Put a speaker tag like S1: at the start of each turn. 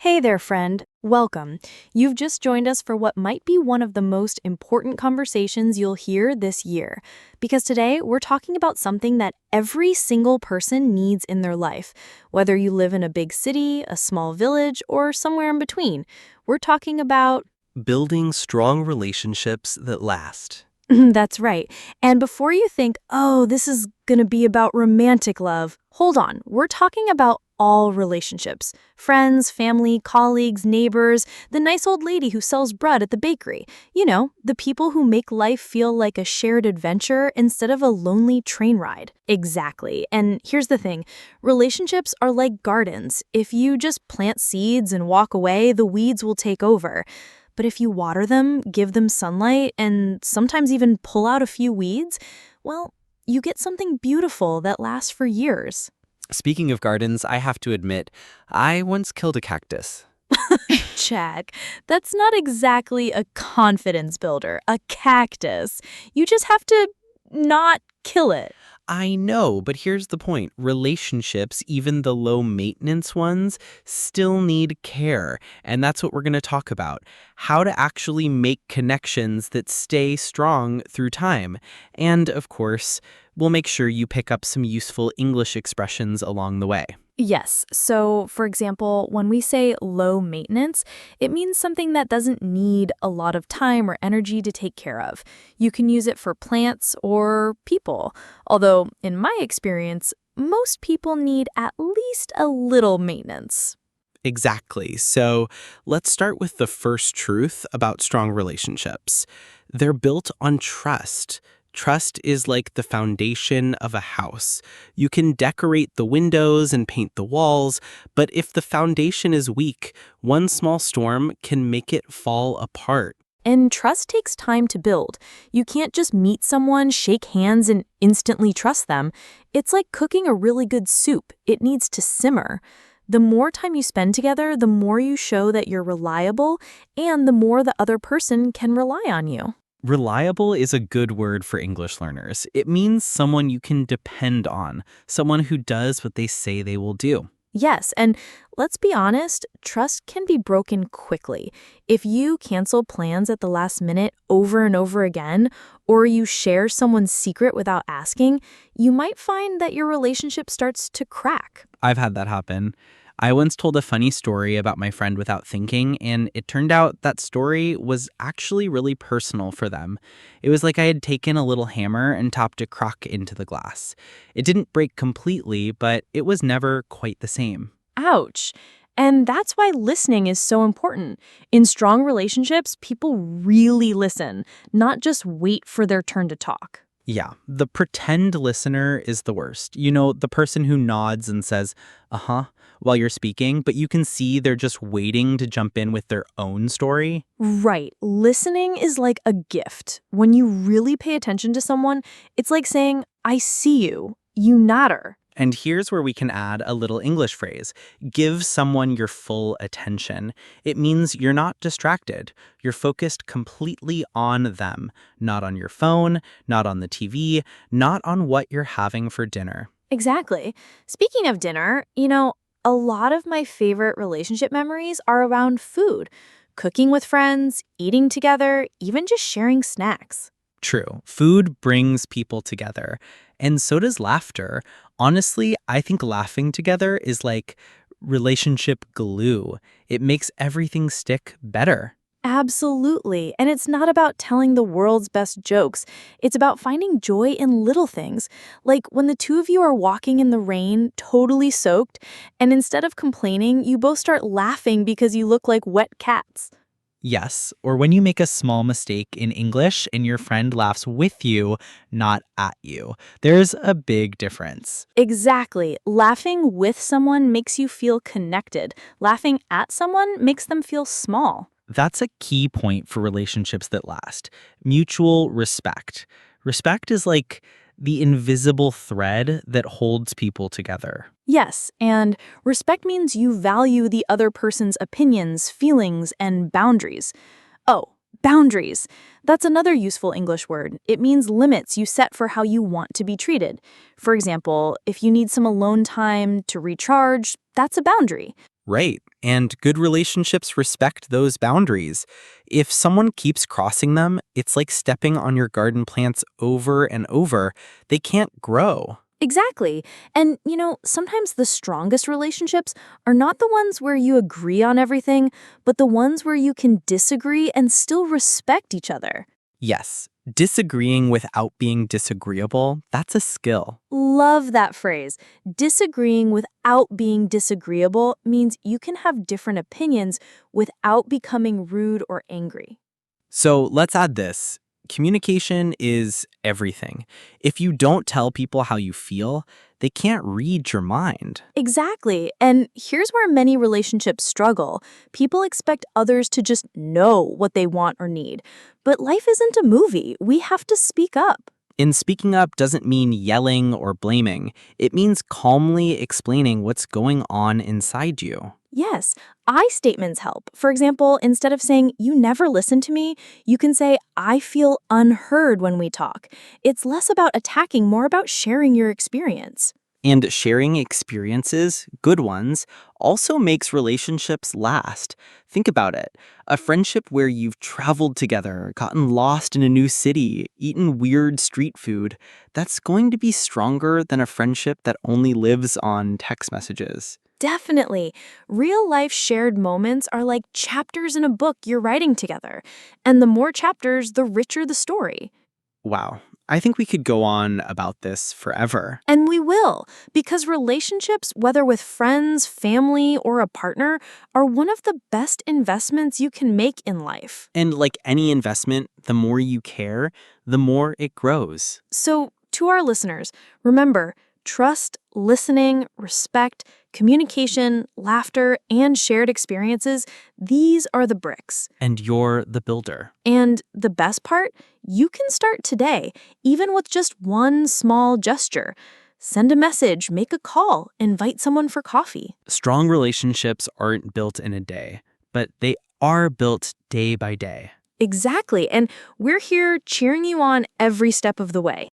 S1: Hey there, friend. Welcome. You've just joined us for what might be one of the most important conversations you'll hear this year. Because today, we're talking about something that every single person needs in their life, whether you live in a big city, a small village, or somewhere in between. We're talking about
S2: Building strong relationships that last.
S1: That's right. And before you think, oh, this is going to be about romantic love, hold on. We're talking about all relationships: friends, family, colleagues, neighbors, the nice old lady who sells bread at the bakery. You know, the people who make life feel like a shared adventure instead of a lonely train ride. Exactly. And here's the thing: relationships are like gardens. If you just plant seeds and walk away, the weeds will take over. But if you water them, give them sunlight, and sometimes even pull out a few weeds, well, you get something beautiful that lasts for years.
S2: Speaking of gardens, I have to admit, I once killed a cactus.
S1: Check. That's not exactly a confidence builder, a cactus. You just have to not kill it.
S2: I know, but here's the point. Relationships, even the low maintenance ones, still need care. And that's what we're going to talk about. How to actually make connections that stay strong through time. And of course, we'll make sure you pick up some useful English expressions along the way.
S1: Yes. So, for example, when we say low maintenance, it means something that doesn't need a lot of time or energy to take care of. You can use it for plants or people. Although, in my experience, most people need at least a little maintenance.
S2: Exactly. So let's start with the first truth about strong relationships. They're built on trust. Trust is like the foundation of a house. You can decorate the windows and paint the walls, but if the foundation is weak, one small storm can make it fall apart.
S1: And trust takes time to build. You can't just meet someone, shake hands, and instantly trust them. It's like cooking a really good soup. It needs to simmer. The more time you spend together, the more you show that you're reliable, and the more the other person can rely on you.
S2: Reliable is a good word for English learners. It means someone you can depend on, someone who does what they say they will do.
S1: Yes, and let's be honest, trust can be broken quickly. If you cancel plans at the last minute over and over again, or you share someone's secret without asking, you might find that your relationship starts to crack.
S2: I've had that happen. I once told a funny story about my friend without thinking, and it turned out that story was actually really personal for them. It was like I had taken a little hammer and topped a crock into the glass. It didn't break completely, but it was never quite the same.
S1: Ouch. And that's why listening is so important. In strong relationships, people really listen, not just wait for their turn to talk.
S2: Yeah, the pretend listener is the worst. You know, the person who nods and says, uh-huh, while you're speaking, but you can see they're just waiting to jump in with their own story.
S1: Right. Listening is like a gift. When you really pay attention to someone, it's like saying, I see you. You matter.
S2: And here's where we can add a little English phrase. Give someone your full attention. It means you're not distracted. You're focused completely on them, not on your phone, not on the TV, not on what you're having for dinner.
S1: Exactly. Speaking of dinner, a lot of my favorite relationship memories are around food. Cooking with friends, eating together, even just sharing snacks.
S2: True. Food brings people together, and so does laughter. Honestly, I think laughing together is like relationship glue. It makes everything stick better.
S1: Absolutely. And it's not about telling the world's best jokes. It's about finding joy in little things. Like when the two of you are walking in the rain, totally soaked, and instead of complaining, you both start laughing because you look like wet cats.
S2: Yes, or when you make a small mistake in English and your friend laughs with you, not at you. There's a big difference.
S1: Exactly. Laughing with someone makes you feel connected. Laughing at someone makes them feel small.
S2: That's a key point for relationships that last. Mutual respect. Respect is like the invisible thread that holds people together.
S1: Yes, and respect means you value the other person's opinions, feelings, and boundaries. Oh, boundaries. That's another useful English word. It means limits you set for how you want to be treated. For example, if you need some alone time to recharge, that's a boundary.
S2: Right. And good relationships respect those boundaries. If someone keeps crossing them, it's like stepping on your garden plants over and over. They can't grow.
S1: Exactly. And, sometimes the strongest relationships are not the ones where you agree on everything, but the ones where you can disagree and still respect each other.
S2: Yes, disagreeing without being disagreeable, that's a skill.
S1: Love that phrase. Disagreeing without being disagreeable means you can have different opinions without becoming rude or angry.
S2: So let's add this. Communication is everything. If you don't tell people how you feel, they can't read your mind.
S1: Exactly. And here's where many relationships struggle. People expect others to just know what they want or need. But life isn't a movie. We have to speak up.
S2: And speaking up doesn't mean yelling or blaming. It means calmly explaining what's going on inside you.
S1: Yes, I statements help. For example, instead of saying, "You never listen to me," you can say, "I feel unheard when we talk." It's less about attacking, more about sharing your experience.
S2: And sharing experiences, good ones, also makes relationships last. Think about it. A friendship where you've traveled together, gotten lost in a new city, eaten weird street food, that's going to be stronger than a friendship that only lives on text messages.
S1: Definitely. Real life shared moments are like chapters in a book you're writing together. And the more chapters, the richer the story.
S2: Wow. I think we could go on about this forever.
S1: And we will, because relationships, whether with friends, family, or a partner, are one of the best investments you can make in life.
S2: And like any investment, the more you care, the more it grows.
S1: So, to our listeners, remember, trust, listening, respect, communication, laughter, and shared experiences, these are the bricks.
S2: And you're the builder.
S1: And the best part, you can start today, even with just one small gesture. Send a message, make a call, invite someone for coffee.
S2: Strong relationships aren't built in a day, but they are built day by day.
S1: Exactly, and we're here cheering you on every step of the way.